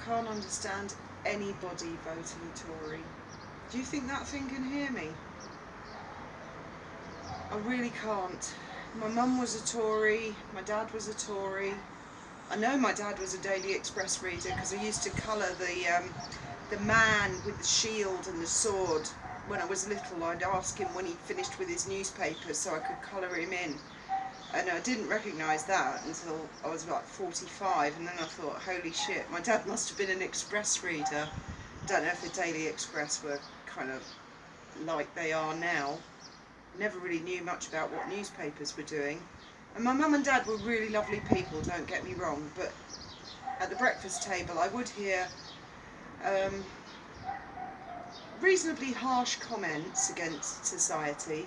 can't understand anybody voting Tory. Do you think that thing can hear me? I really can't. My mum was a Tory, my dad was a Tory. I know my dad was a Daily Express reader because I used to colour the man with the shield and the sword. When I was little, I'd ask him when he'd finished with his newspaper so I could colour him in. And I didn't recognise that until I was about 45, and then I thought, holy shit, my dad must have been an Express reader. I don't know if the Daily Express were kind of like they are now. Never really knew much about what newspapers were doing. And my mum and dad were really lovely people, don't get me wrong, but at the breakfast table I would hear reasonably harsh comments against society,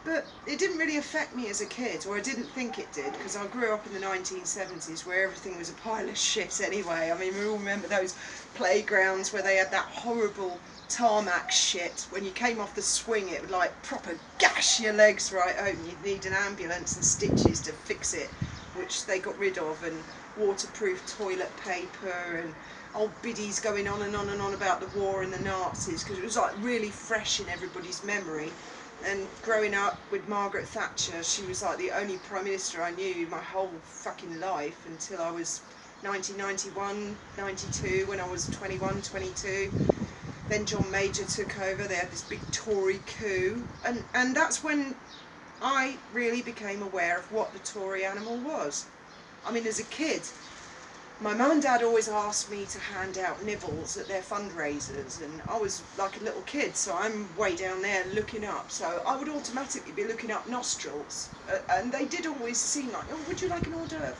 but it didn't really affect me as a kid, or I didn't think it did, because I grew up in the 1970s where everything was a pile of shit anyway. I mean, we all remember those playgrounds where they had that horrible tarmac shit. When you came off the swing, it would like proper gash your legs right open. You'd need an ambulance and stitches to fix it, which they got rid of, and waterproof toilet paper, and old biddies going on and on and on about the war and the Nazis, because it was like really fresh in everybody's memory. And growing up with Margaret Thatcher, she was like the only Prime Minister I knew my whole fucking life until I was 1991, 92, when I was 21, 22. Then John Major took over, they had this big Tory coup, and that's when I really became aware of what the Tory animal was. I mean, as a kid, my mum and dad always asked me to hand out nibbles at their fundraisers, and I was like a little kid, so I'm way down there looking up, so I would automatically be looking up nostrils, and they did always seem like, oh, would you like an hors d'oeuvre?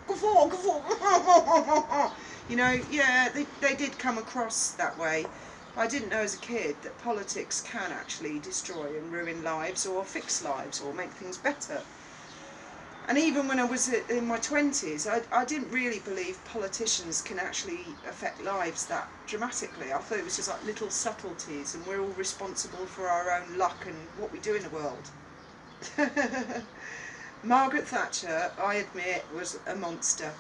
Go for. You know, yeah, they did come across that way. I didn't know as a kid that politics can actually destroy and ruin lives, or fix lives, or make things better. And even when I was in my 20s, I didn't really believe politicians can actually affect lives that dramatically. I thought it was just like little subtleties, and we're all responsible for our own luck and what we do in the world. Margaret Thatcher, I admit, was a monster.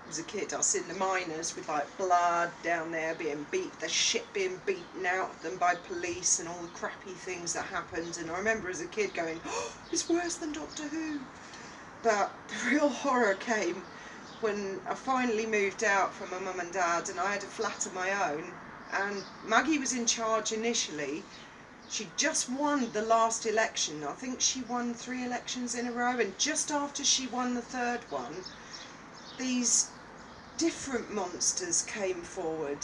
As a kid, I seen the miners with like blood down there being beat, the shit being beaten out of them by police, and all the crappy things that happened. And I remember as a kid going, oh, it's worse than Doctor Who. But the real horror came when I finally moved out from my mum and dad, and I had a flat of my own, and Maggie was in charge initially. She just won the last election. I think she won 3 elections in a row, and just after she won the 3rd one, these different monsters came forward,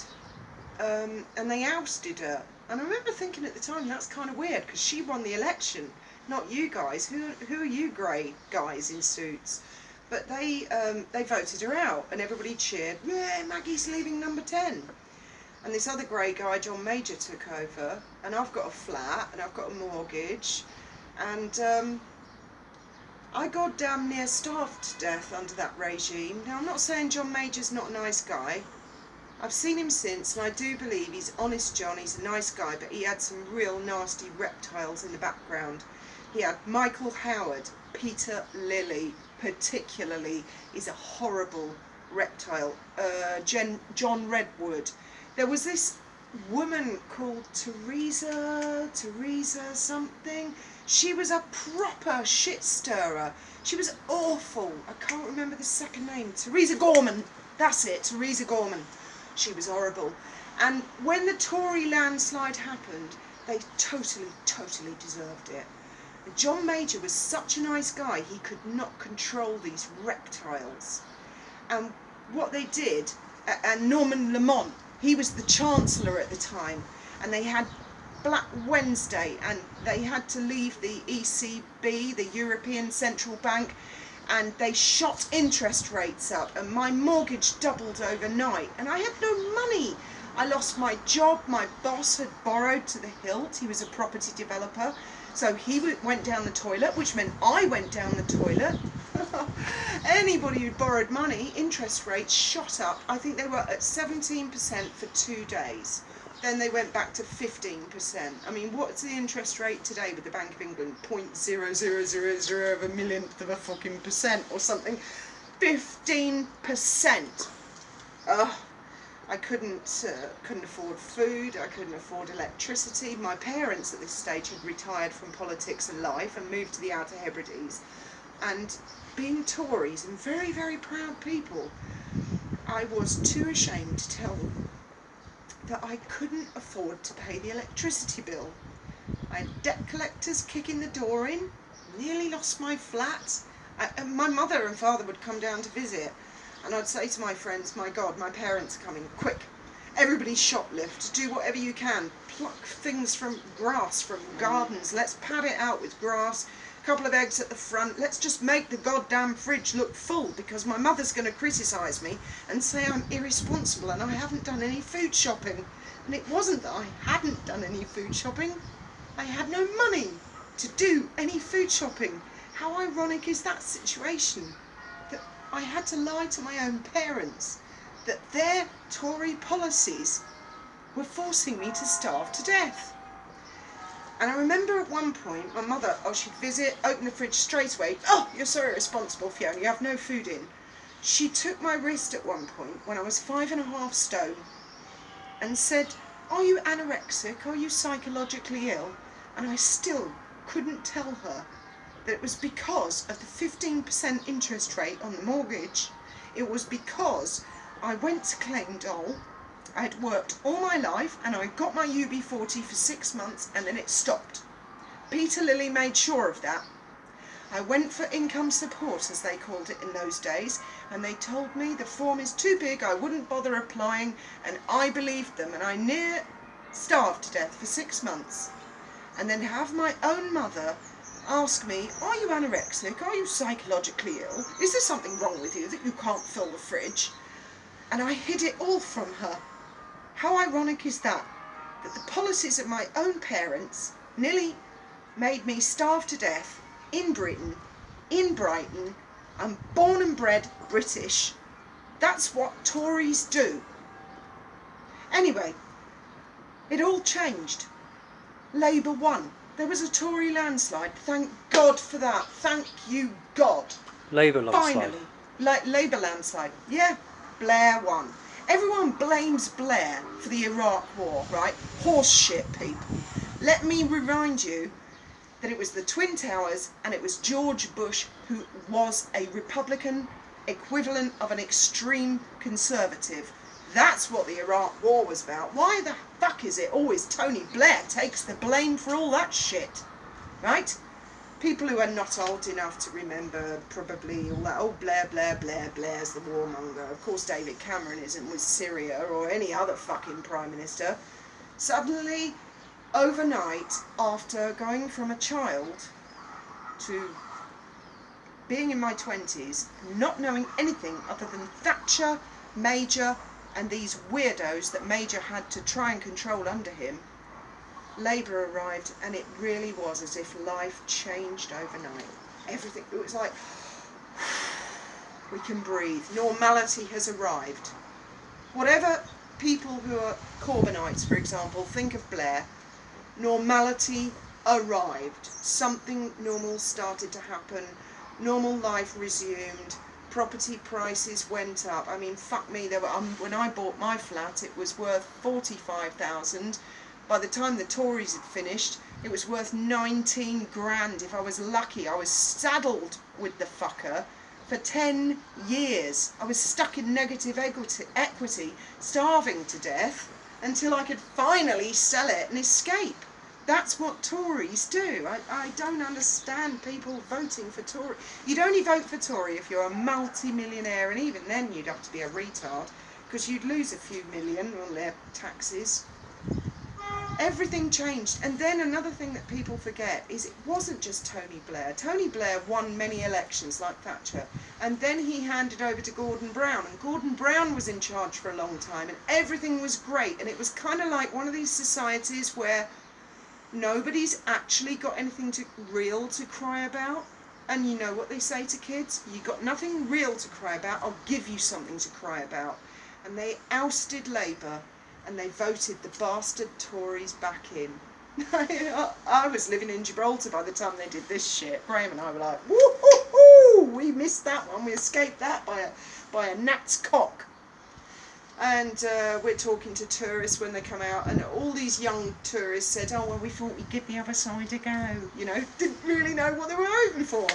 and they ousted her. And I remember thinking at the time, that's kind of weird, because she won the election, not you guys. Who are you grey guys in suits? But they voted her out, and everybody cheered, yeah, Maggie's leaving number 10. And this other grey guy, John Major, took over, and I've got a flat, and I've got a mortgage, and I got damn near starved to death under that regime. Now, I'm not saying John Major's not a nice guy. I've seen him since, and I do believe he's honest John, he's a nice guy, but he had some real nasty reptiles in the background. He had Michael Howard, Peter Lilly, particularly, is a horrible reptile. John Redwood. There was this woman called Teresa something. She was a proper shit stirrer. She was awful. I can't remember the second name. Theresa Gorman. That's it, Theresa Gorman. She was horrible. And when the Tory landslide happened, they totally deserved it. And John Major was such a nice guy, he could not control these reptiles. And what they did, and Norman Lamont, he was the Chancellor at the time, and they had Black Wednesday, and they had to leave the ECB, the European Central Bank, and they shot interest rates up, and my mortgage doubled overnight, and I had no money. I lost my job. My boss had borrowed to the hilt. He was a property developer, so he went down the toilet, which meant I went down the toilet. Anybody who borrowed money, interest rates shot up. I think they were at 17% for 2 days. Then they went back to 15%. I mean, what's the interest rate today with the Bank of England? 0.0000 of a millionth of a fucking percent or something. 15%. I couldn't afford food, I couldn't afford electricity. My parents at this stage had retired from politics and life and moved to the Outer Hebrides. And being Tories and very, very proud people, I was too ashamed to tell them that I couldn't afford to pay the electricity bill. I had debt collectors kicking the door in, nearly lost my flat. And my mother and father would come down to visit, and I'd say to my friends, my God, my parents are coming, quick, everybody shoplift, do whatever you can, pluck things from grass, from gardens, let's pad it out with grass, a couple of eggs at the front, let's just make the goddamn fridge look full, because my mother's going to criticise me and say I'm irresponsible and I haven't done any food shopping. And it wasn't that I hadn't done any food shopping, I had no money to do any food shopping. How ironic is that situation? That I had to lie to my own parents, that their Tory policies were forcing me to starve to death. And I remember at one point, my mother, she'd visit, open the fridge straight away. Oh, you're so irresponsible, Fiona, you have no food in. She took my wrist at one point when I was 5.5 stone and said, are you anorexic? Are you psychologically ill? And I still couldn't tell her that it was because of the 15% interest rate on the mortgage. It was because I went to claim dole, I had worked all my life and I got my UB40 for 6 months and then it stopped. Peter Lilly made sure of that. I went for income support, as they called it in those days, and they told me the form is too big, I wouldn't bother applying, and I believed them, and I near starved to death for 6 months. And then have my own mother ask me, are you anorexic? Are you psychologically ill? Is there something wrong with you that you can't fill the fridge? And I hid it all from her. How ironic is that? That the policies of my own parents nearly made me starve to death in Britain, in Brighton. I'm born and bred British. That's what Tories do. Anyway, it all changed. Labour won. There was a Tory landslide. Thank God for that. Thank you, God. Labour landslide. Finally. Labour landslide. Yeah, Blair won. Everyone blames Blair for the Iraq war, right? Horse shit, people. Let me remind you that it was the Twin Towers and it was George Bush who was a Republican equivalent of an extreme conservative. That's what the Iraq war was about. Why the fuck is it always Tony Blair takes the blame for all that shit? Right? People who are not old enough to remember probably all that, oh Blair, Blair, Blair, Blair's the warmonger. Of course David Cameron isn't with Syria or any other fucking Prime Minister. Suddenly, overnight, after going from a child to being in my 20s, not knowing anything other than Thatcher, Major, and these weirdos that Major had to try and control under him, Labour arrived and it really was as if life changed overnight. Everything, it was like, we can breathe. Normality has arrived. Whatever people who are Corbynites, for example, think of Blair, normality arrived. Something normal started to happen. Normal life resumed. Property prices went up. I mean, fuck me, there were, when I bought my flat, it was worth 45,000. By the time the Tories had finished, it was worth 19 grand. If I was lucky, I was saddled with the fucker for 10 years. I was stuck in negative equity, starving to death, until I could finally sell it and escape. That's what Tories do. I don't understand people voting for Tory. You'd only vote for Tory if you're a multi-millionaire, and even then you'd have to be a retard, because you'd lose a few million on their taxes. Everything changed. And then another thing that people forget is it wasn't just Tony Blair. Tony Blair won many elections like Thatcher, and then he handed over to Gordon Brown, and Gordon Brown was in charge for a long time, and everything was great, and it was kind of like one of these societies where nobody's actually got anything real to cry about. And you know what they say to kids? You got nothing real to cry about, I'll give you something to cry about. And they ousted Labour and they voted the bastard Tories back in. I was living in Gibraltar by the time they did this shit. Graham and I were like, woo-hoo-hoo, we missed that one, we escaped that by a gnat's cock. And we're talking to tourists when they come out, and all these young tourists said, oh, well, we thought we'd give the other side a go. You know, didn't really know what they were voting for.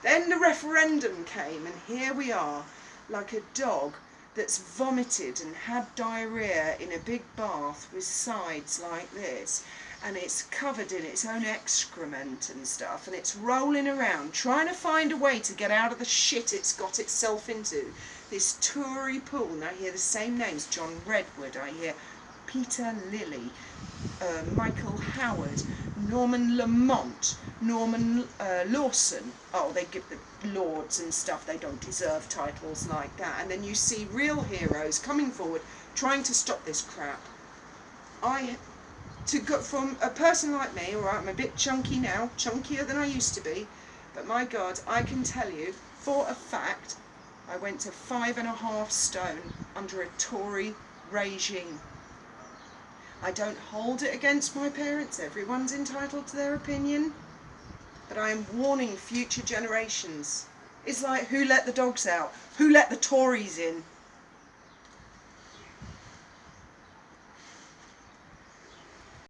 Then the referendum came, and here we are, like a dog that's vomited and had diarrhoea in a big bath with sides like this, and it's covered in its own excrement and stuff, and it's rolling around trying to find a way to get out of the shit it's got itself into. This Tory pool, and I hear the same names: John Redwood, I hear Peter Lilly, Michael Howard, Norman Lamont, Norman Lawson. Oh, they give the lords and stuff, they don't deserve titles like that. And then you see real heroes coming forward trying to stop this crap. From a person like me, alright, I'm a bit chunky now, chunkier than I used to be, but my God, I can tell you for a fact, I went to 5.5 stone under a Tory regime. I don't hold it against my parents, everyone's entitled to their opinion, but I am warning future generations. It's like, who let the dogs out? Who let the Tories in?